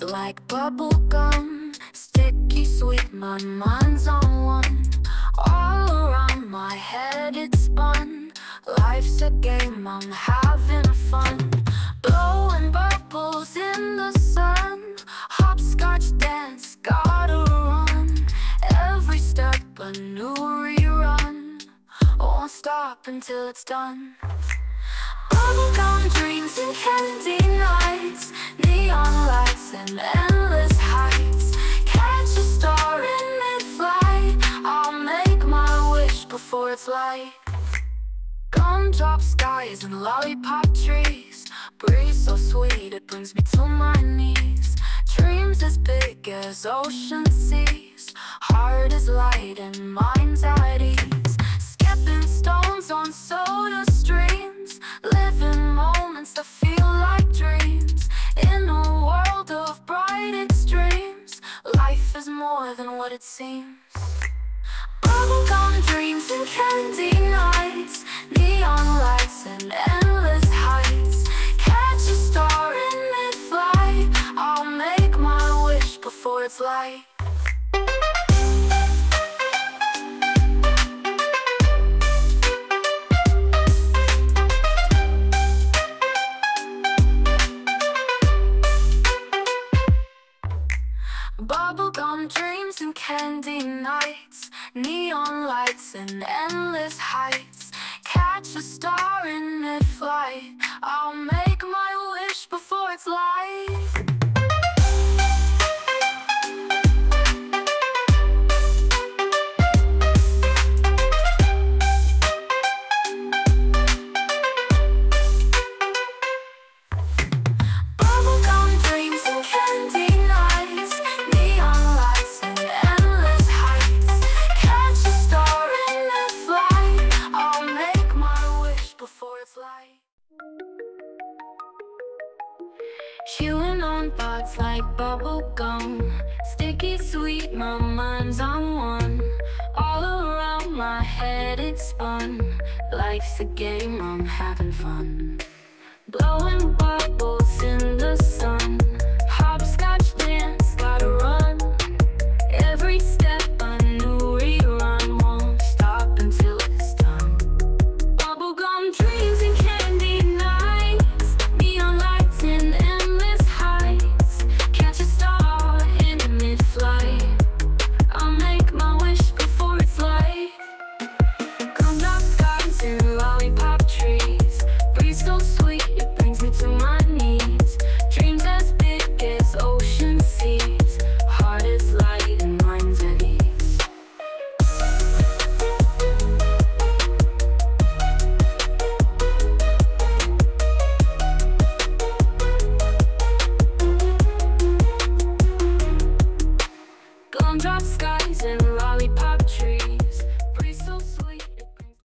It's like bubble gum, sticky sweet, my mind's on one. All around my head it's spun. Life's a game, I'm having fun. Blowing bubbles in the sun. Hopscotch dance, gotta run. Every step a new rerun. Won't stop until it's done. Bubblegum dreams and candy nights, neon lights and endless heights. Catch a star in mid-flight, I'll make my wish before it's light. Gumdrop skies and lollipop trees, breeze so sweet it brings me to my knees. Dreams as big as ocean seas, heart is light and mind's at ease. Skipping stones on soda streams, living moments that feel like dreams. In a world of bright extremes, life is more than what it seems. Bubblegum dreams and candy nights, neon lights and endless heights. Catch a star in mid-flight, I'll make my wish before it's light. Bubblegum dreams and candy nights, neon lights and endless heights. Catch a star in mid-flight, I'll make my wish before it's light. Chewing on thoughts like bubble gum, sticky sweet, my mind's on one. All around my head it's spun. Life's a game, I'm having fun. Blowing bubbles in the sun.